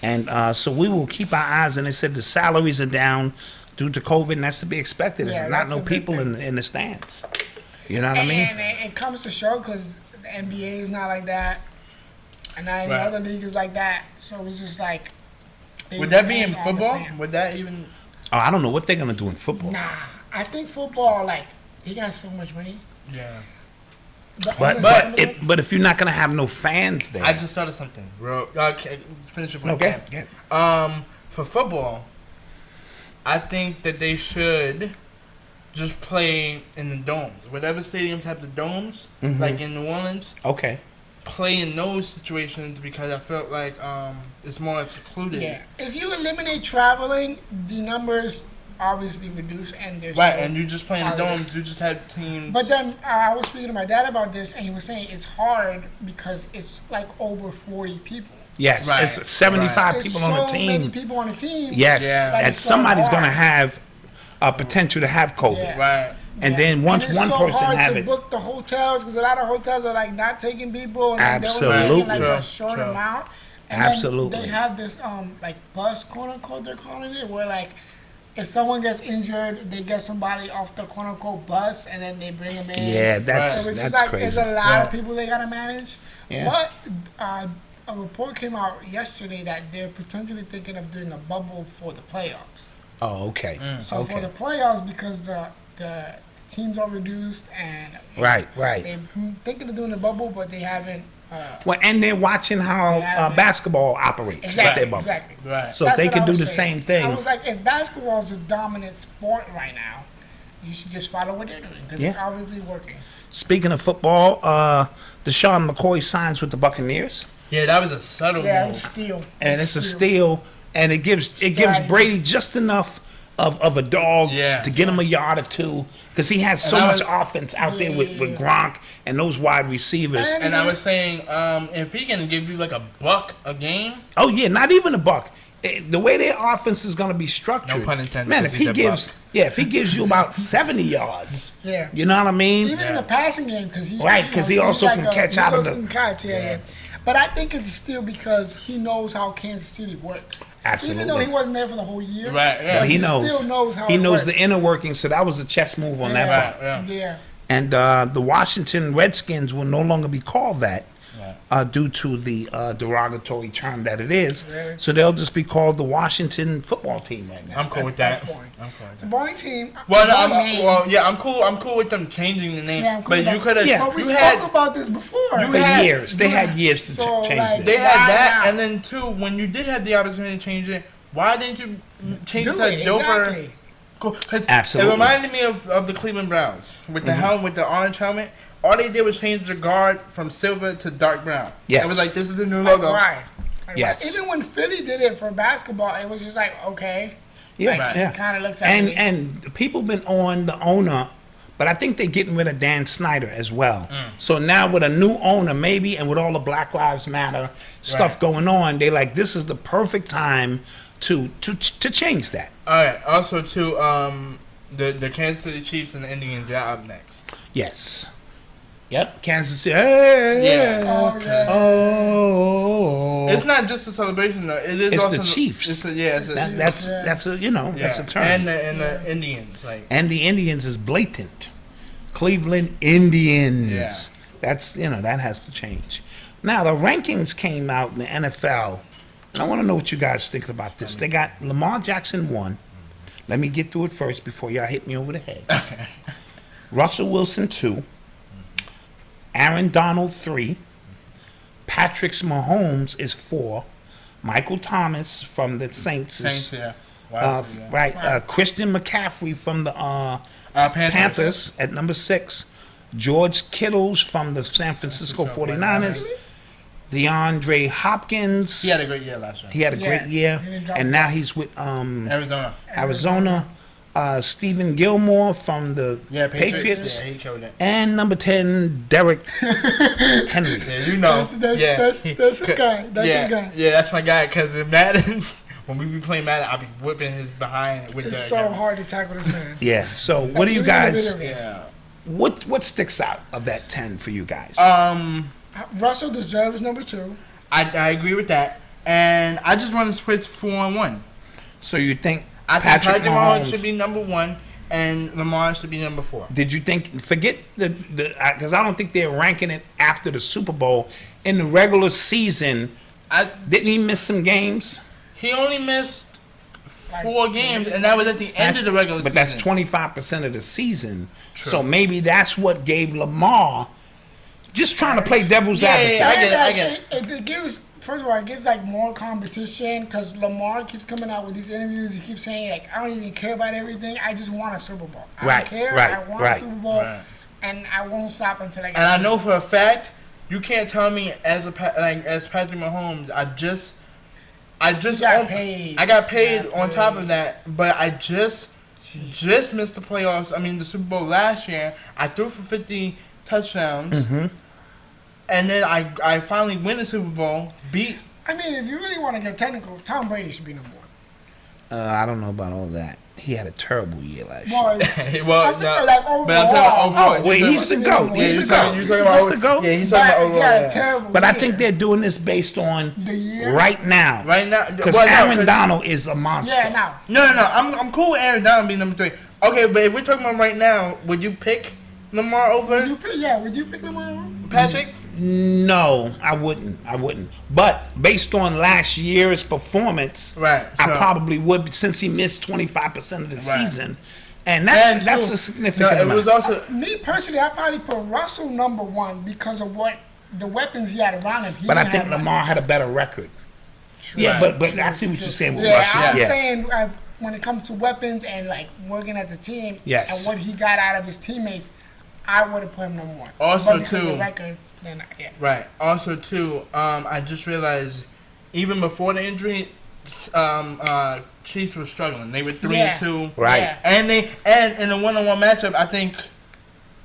And so we will keep our eyes. And they said the salaries are down due to COVID, and that's to be expected. There's not no people in the stands. You know what I mean? And it comes to show because the NBA is not like that, and not any other league is like that. So it's just like. Would that be in football? Would that even? Oh, I don't know what they're gonna do in football. Nah, I think football, like, they got so much money. Yeah. But if you're not gonna have no fans there, I just thought of something, bro. Finish your point. Okay. For football, I think that they should just play in the domes. Whatever stadiums have the domes, like in New Orleans. Okay. Play in those situations because I felt like it's more secluded. Yeah. If you eliminate traveling, the numbers obviously reduce, and there's and you just play in the domes. You just have teams. But then I was speaking to my dad about this, and he was saying it's hard because it's like over 40 people. Yes, it's 75 people on the There's so team. many people on the team. Yes, that and it's so somebody's hard. gonna have a potential to have COVID. Yeah. Right. And then once it's one so person hard have to it, book the hotels because a lot of hotels are like not taking people, and Absolutely. they're only taking like True. a short True. amount. And Absolutely. then they have this like bus, quote unquote, they're calling it, where like if someone gets injured, they get somebody off the quote unquote bus, and then they bring them in. yeah, that's So it's just that's like crazy. there's a lot of people they gotta manage. Yeah. But a report came out yesterday that they're potentially thinking of doing a bubble for the playoffs. Oh, okay. So for the playoffs, because the teams are reduced and Right. they're thinking of doing a bubble, but they haven't Well, and they're watching how basketball operates. Exactly. Right. So if they could do the same thing. I was like, if basketball is a dominant sport right now, you should just follow what they're doing because it's obviously working. Speaking of football, Lesean McCoy signs with the Buccaneers. Yeah, that was a subtle move. Yeah, it was steal. And it's a steal, and it gives Brady just enough of a dog to get him a yard or two, because he has so much offense out there with Gronk and those wide receivers. And I was saying, if he can give you like a buck a game. Oh yeah, not even a buck. The way their offense is going to be structured, no pun intended, man. If he gives you about 70 yards, you know what I mean. Even in the passing game, because he also can catch out of the. But I think it's still because he knows how Kansas City works. Absolutely. Even though he wasn't there for the whole year, but he knows. Still knows how he knows works. the inner workings. So that was a chess move on that part. Yeah. And the Washington Redskins will no longer be called that. Due to the derogatory term that it is. Really? So they'll just be called the Washington football team right now. I'm cool with that. It's a boring team. I'm cool with them changing the name. Yeah, cool, but you could have. But we spoke about this before. Years. They had years to change it. They had that, and then two, when you did have the opportunity to change it, why didn't you change it to doper? Exactly. Cool. Absolutely. It reminded me of the Cleveland Browns with the helmet, with the orange helmet. All they did was change the guard from silver to dark brown. Yes. It was like, this is the new logo. Right. Yes. Even when Philly did it for basketball, it was just like, okay. Yeah. It kind of looked and people been on the owner, but I think they're getting rid of Dan Snyder as well. So now with a new owner, maybe, and with all the Black Lives Matter stuff going on, they like, this is the perfect time to change that. All right. Also, too, the Kansas City Chiefs and the Indians are up next. Yes. Yep, Kansas City. Hey, Oh. It's not just a celebration though. It is it's also the Chiefs. That's a that's a term. And the Indians And the Indians is blatant. Cleveland Indians. Yeah. That's that has to change. Now the rankings came out in the NFL. I want to know what you guys think about this. They got Lamar Jackson 1. Let me get through it first before y'all hit me over the head. Russell Wilson 2. Aaron Donald 3, Patrick Mahomes is 4, Michael Thomas from the Saints is Christian McCaffrey from the Panthers at number 6, George Kittles from the San Francisco 49ers, DeAndre Hopkins. He had a great year last year. He had a great year, and now he's with Arizona. Stephen Gilmore from the Patriots. Yeah, he killed it. And number 10, Derek Henry. Yeah, That's his guy. That's his guy. Yeah, that's my guy. Because in Madden, when we be playing Madden, I'll be whipping his behind with It's so hard to tackle this man. Yeah. So what do you guys? What sticks out of that 10 for you guys? Russell deserves number 2. I agree with that, and I just want to switch 4 and 1. So you think? I think Patrick Mahomes should be number 1, and Lamar should be number 4. Did you think? Forget the because I don't think they're ranking it after the Super Bowl. In the regular season, didn't he miss some games? He only missed 4 games, and that was at the end of the regular season. But that's 25% of the season. True. So maybe that's what gave Lamar. Just trying to play devil's advocate. Yeah, I get it. It gives. First of all, it gives like more competition because Lamar keeps coming out with these interviews. He keeps saying like, "I don't even care about everything. I just want a Super Bowl. I don't care. I want a Super Bowl, and I won't stop until I get." And I know for a fact, you can't tell me as Patrick Mahomes. I got paid on top of that, but I just missed the playoffs. I mean, the Super Bowl last year. I threw for 50 touchdowns. Mm-hmm. And then I finally win the Super Bowl, beat. I mean, if you really want to get technical, Tom Brady should be number 1. I don't know about all that. He had a terrible year last year. I'm talking overall. He's the GOAT. He's the GOAT. Yeah, he's talking about overall. Yeah, terrible. But I think they're doing this based on the year? Right now. Because Aaron Donald is a monster. Yeah, No. I'm cool with Aaron Donald being number 3. Okay, but if we're talking about right now, would you pick Lamar over? Would you pick Lamar over? Patrick? No, I wouldn't. But based on last year's performance, I probably would, since he missed 25% of the season, and that's a significant amount. It was also me personally. I probably put Russell number 1 because of what the weapons he had around him. But I think Lamar had a better record. True. Yeah, Right. but I see what you're saying with Yeah, Russell. I'm Yeah. saying when it comes to weapons and like working as a team Yes. and what he got out of his teammates, I would have put him number one. Also, but because of too- the record, then yeah. Right. Also, too, I just realized even before the injury, Chiefs were struggling. They were 3-2. Right. Yeah. And in a one-on-one matchup, I think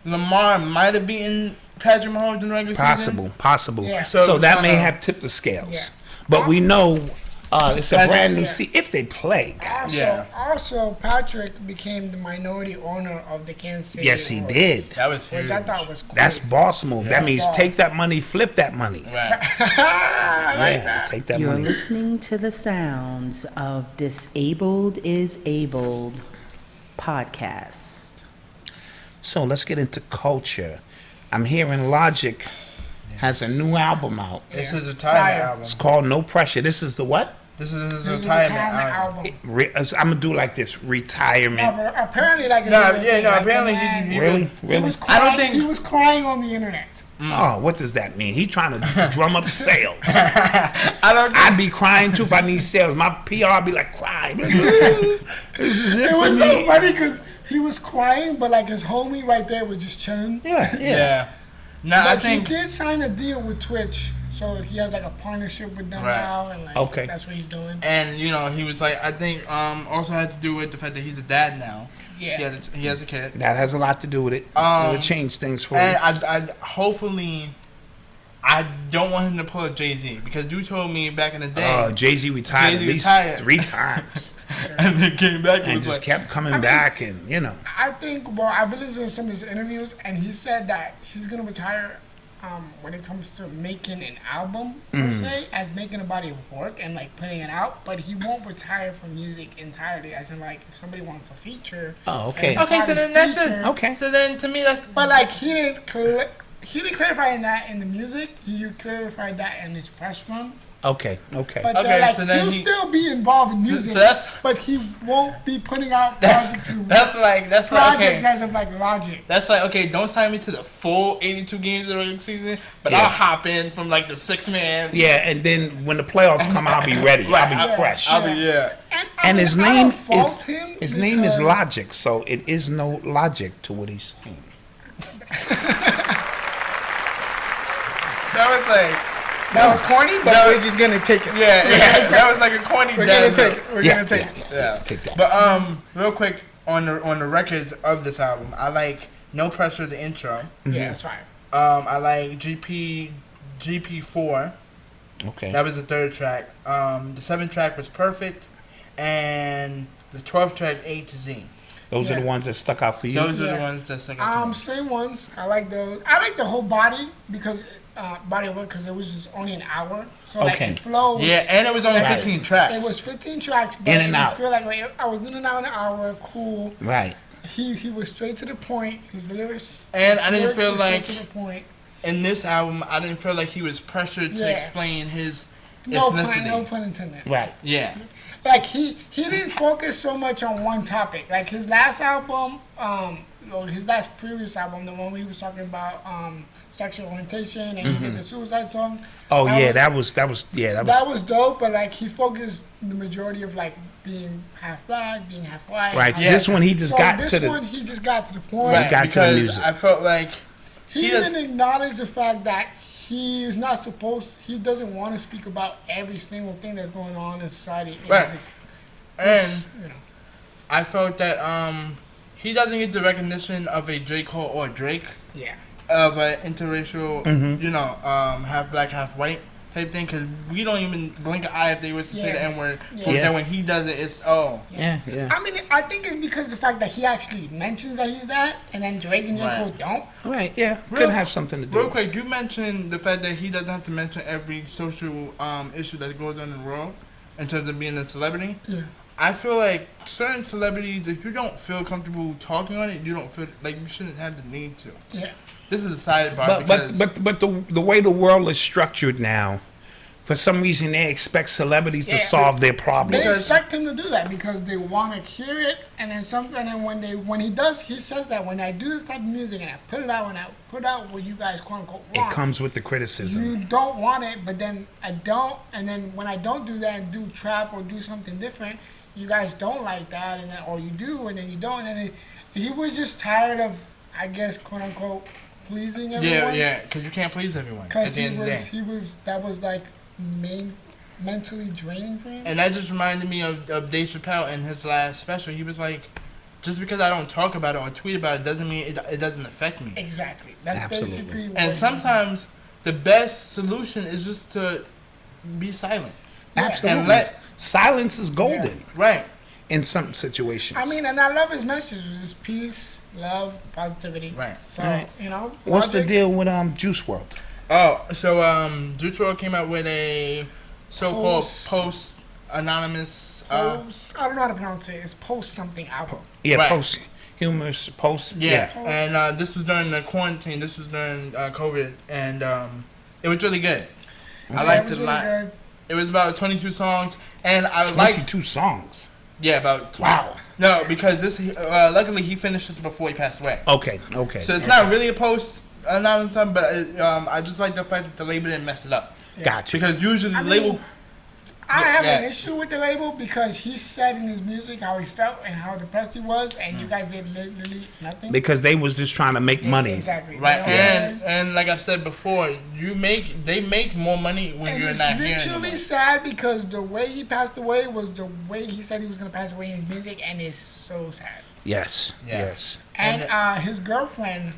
Lamar might have beaten Patrick Mahomes in the regular season. Possible. Yeah. So that may kinda- have tipped the scales. Yeah. But we know it's a Patrick- brand new yeah. season. If they play, guys. Also, Patrick became the minority owner of the Kansas City. Yes, he Royals, did. That was huge. Which I thought was cool. That's boss move. That means boss. take that money, flip that money. Right. Yeah, take that You're money. listening to the sounds of Disabled is Abled podcast. So let's get into culture. I'm hearing Logic has a new album out. This is a Fire. retirement album. It's called No Pressure. This is the what? This is his This is a retirement album. I'm gonna do like this No, retirement. but apparently, like, No, it's yeah, like, no, like, apparently the man- he Really, He really. was crying, I don't think- he was crying on the internet. Oh, what does that mean? He trying to drum up sales. I don't. I'd be crying too if I need sales. My PR be like crying. This is it It for was me. so funny because he was crying, but like his homie right there was just chilling. Yeah, yeah. Yeah. No, I But think. he did sign a deal with Twitch, so he has like a partnership with them Right. now, and like Okay. that's what he's doing. And you know, he was like, I think also had to do with the fact that he's a dad now. Yeah. He has a kid. That has a lot to do with it. It'll change things for And him. I hopefully, I don't want him to pull a Jay-Z because you told me back in the day, Jay-Z retired Jay-Z at least retired. 3 times and then came back and and was just like, kept coming back, and you know. I think. Well, I've been listening to some of his interviews, and he said that he's gonna retire. When it comes to making an album per se, as making a body of work and like putting it out, but he won't retire from music entirely. As in, like if somebody wants a feature. Oh, okay. okay, so then that's it. Okay. So then to me that's. But like he didn't clarify in that in the music. He clarified that in his press run. Okay. But Okay, they're like so then he'll he- still be involved in music, that's- but he won't be putting out projects. That's like projects okay. as of like Logic. That's like okay. Don't sign me to the full 82 games of the regular season, but Yeah. I'll hop in from like the 6-man. Yeah, and then when the playoffs come, I'll be ready. I'll be Right, fresh. I'll be yeah. And his I name don't fault is him his name is because- Logic, so it is no logic to what he's saying. That was like That was corny, but No. we're just gonna take it. yeah. That was like a corny. We're dad gonna take joke. it. We're gonna take it. Yeah. Take that. But real quick on the records of this album, I like No Pressure, the intro. Yeah, it's fine. I like GP4. Okay. That was the 3rd track. The 7th track was Perfect, and the 12th track A to Z. Those are Yeah. the ones that stuck out for you. Those are the Yeah. ones that stuck out to me. Same ones. I like those. I like the whole body because body of work because it was just only an hour. So like Okay. it flowed. Yeah, and it was only Right. 15 tracks. It was 15 tracks, but In and it out. feel like I was in and out in an hour. Cool. Right. He was straight to the point. His lyrics. And his I didn't lyrics feel were straight like- to the point. In this album, I didn't feel like he was pressured to Yeah. explain his No ethnicity. pun intended. Right. Yeah. Like he didn't focus so much on one topic. Like his last album, or his last previous album, the one we was talking about sexual orientation, and he did the suicide song. Oh yeah, that that was that was dope. But like he focused the majority of like being half black, being half white. right. So Yeah. this one he just So got this to the one he just got to the point. Right. got to the because music. I felt like He He does- even acknowledged the fact that he is not supposed. He doesn't want to speak about every single thing that's going on in society. Right. It's- and you know. I felt that he doesn't get the recognition of a J. Cole or Drake Yeah. of an interracial, Mm-hmm. you know, half black, half white type thing. Because we don't even blink an eye if they was to say Yeah. the N word. Yeah. But Yeah. then when he does it, it's yeah. I mean, I think it's because of the fact that he actually mentions that he's that, and then Drake and J. Right. Cole don't. Right. Yeah. Real- Could have something to do. Real quick, you mentioned the fact that he doesn't have to mention every social issue that goes on in the world in terms of being a celebrity. Yeah. I feel like certain celebrities, if you don't feel comfortable talking on it, you don't feel like you shouldn't have the need to. Yeah. This is a sidebar because But the way the world is structured now, For some reason, they expect celebrities to Yeah. solve their They problems. expect him to do that because they want to hear it, and then when he does, he says that when I do this type of music and I put it out, and I put out what you guys quote unquote want, It comes with the criticism. you don't want it, but then I don't, and then when I don't do that and do trap or do something different, you guys don't like that, and then or you do, and then you don't, and he was just tired of, I guess, quote unquote, pleasing everyone. Yeah, because you can't please everyone. At Because the end of the day. that was like mentally draining for him. And that just reminded me of Dave Chappelle in his last special. He was like, just because I don't talk about it or tweet about it doesn't mean it doesn't affect me. Exactly. That's Absolutely. basically what And sometimes the best solution is just to be silent. Absolutely. And let Silence is golden right. in some situations. I mean, and I love his message. It's just peace, love, positivity. Right. So, Right. you know. What's the Logic- deal with Juice WRLD? Oh, so Juice WRLD came out with a so-called Post. post-anonymous... Post, I don't know how to pronounce it. It's post something album. Yeah, Right. post humorous post. Yeah, and this was during the quarantine. This was during COVID, and it was really good. I liked it a lot. Good. It was about 22 songs, and I liked 22 songs. about 20. Wow. No, because this luckily he finished this before he passed away. Okay. So it's not really a post anonymous time, but I just like the fact that the label didn't mess it up. Gotcha. Because usually the I label. mean, I have an Yeah. issue with the label because he said in his music how he felt and how depressed he was, and you guys did literally nothing. Because they was just trying to make money. Exactly. Right, They don't- and like I've said before, they make more money when And you're it's not here literally anymore. sad because the way he passed away was the way he said he was going to pass away in his music, and it's so sad. Yes. Yeah. Yes. And his girlfriend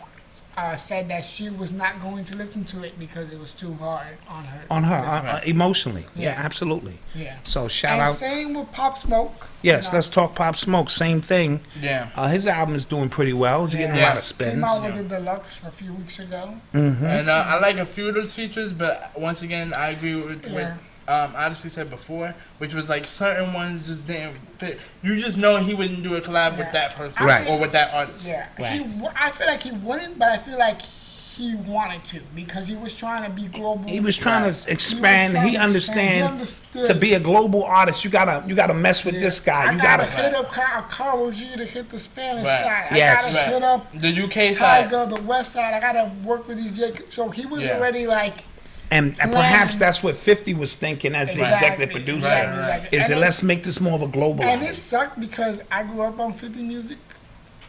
said that she was not going to listen to it because it was too hard on her. On her, Right. emotionally. Yeah, Yeah. absolutely. Yeah. So shout And out. same with Pop Smoke. Yes, you know. let's talk Pop Smoke. Same thing. Yeah. His album is doing pretty well. It's getting a Yeah. lot of spins. Came out with the deluxe a few weeks ago. And I like a few of those features, but once again, I agree with Yeah. Odyssey said before, which was like certain ones just didn't fit. You just know he wouldn't do a collab with Yeah. that person Right. or with that artist. Yeah. Right. I feel like he wouldn't, but I feel like he wanted to because he was trying to be global. He was trying Right. to expand. He understand understood. to be a global artist. You gotta mess with this guy. I You gotta gotta. hit up Karol G to hit the Spanish Right. side. Yes. I gotta hit up The UK side. Tiger, the West side. I gotta work with these Yankees. So he was Yeah. already like. And perhaps that's what 50 was thinking as the Exactly, executive producer. exactly. Is And that let's make this more of a global. And it sucked because I grew up on 50 music.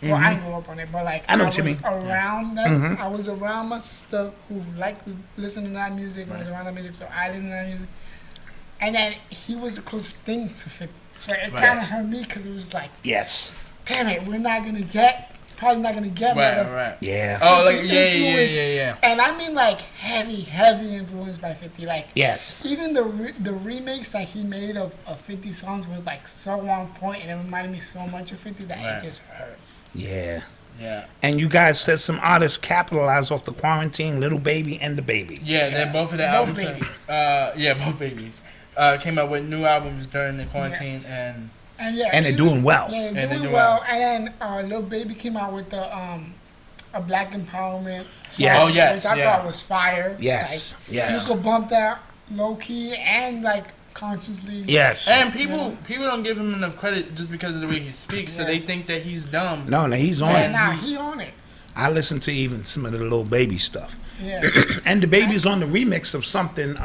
Well, I grew up on it, but like I know what you was mean. around them. I was around my sister who liked to listen to that music, and was around that music, so I listened to that music. And then he was the closest thing to 50. So it kind of hurt me because it was like, Yes. damn it, probably not gonna get Right. Yeah. Oh, like 50 yeah. influence. And I mean like heavy influence by 50. Like Yes. even the remix that he made of 50 songs was like so on point, and it reminded me so much of 50 that Right. it just hurt. Yeah. Yeah. And you guys said some artists capitalized off the quarantine, Little Baby and The Baby. Yeah, they're both of their Both albums. babies. Both babies. Came out with new albums during the quarantine, and And yeah, And they're he doing well. Yeah, And they're they're doing doing well. well. And then Lil Baby came out with the a Black Empowerment. Song, Yes. Oh, yes, which I yeah. thought was fire. Yes, Like, yes. You could bump that low key and like consciously. Yes. and people don't give him enough credit just because of the way he speaks, so Yeah. they think that he's dumb. No, he's on Yeah, it. nah, he on it. I listened to even some of the Little Baby stuff. Yeah. And The Baby's on the remix of something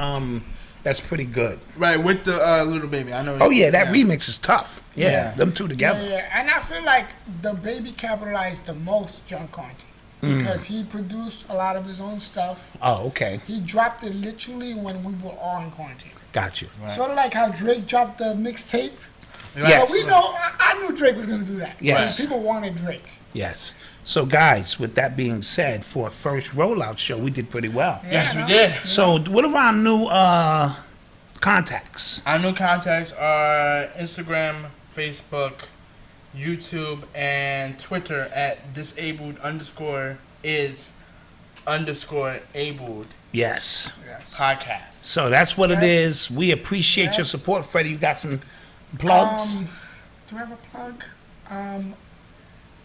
that's pretty good. Right, with the Little Baby. I know. Oh yeah, that remix is tough. Yeah, Yeah. them two together. Yeah. And I feel like the Baby capitalized the most during quarantine because he produced a lot of his own stuff. Oh, okay. He dropped it literally when we were all in quarantine. Got you. Right. Sort of like how Drake dropped the mixtape. Yes. But we know, I knew Drake was going to do that. Yes. Because people wanted Drake. Yes. So guys, with that being said, for a first rollout show, we did pretty well. Yes, Yeah, we no? did. So what are our new contacts? Our new contacts are Instagram, Facebook, YouTube, and Twitter at disabled_is_abled Yes. podcast. So that's what it Yes. is. We appreciate your Yes. support, Freddie. You got some plugs? Do I have a plug?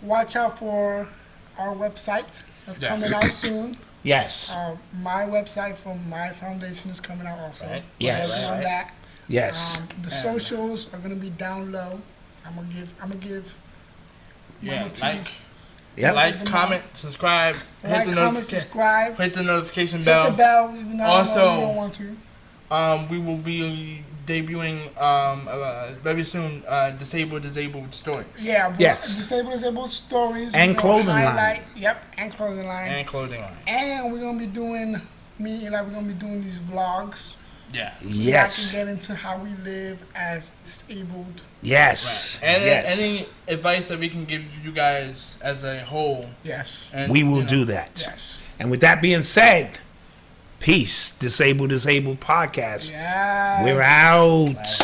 Watch out for our website. That's Yeah. coming out soon. Yes. My website for my foundation is coming out also. Right. Yes. On that. Yes. The socials are gonna be down low. I'm gonna give. Yeah, Mama Yep. like, comment, subscribe, like, comment, subscribe, hit the notification hit bell. the bell. Even though Also, I know you don't want to. We will be debuting very soon. Disabled stories. Yeah. Yes. Disabled stories. And We're gonna clothing line. highlight- Yep. And clothing line. And clothing line. And we're gonna be doing we're gonna be doing these vlogs. Yeah. Yes. So I can get into how we live as disabled. Yes. Right. And yes. any advice that we can give you guys as a whole. Yes. And, We will do that. Yes. And with that being said, peace. Disabled Podcast. Yes. We're out.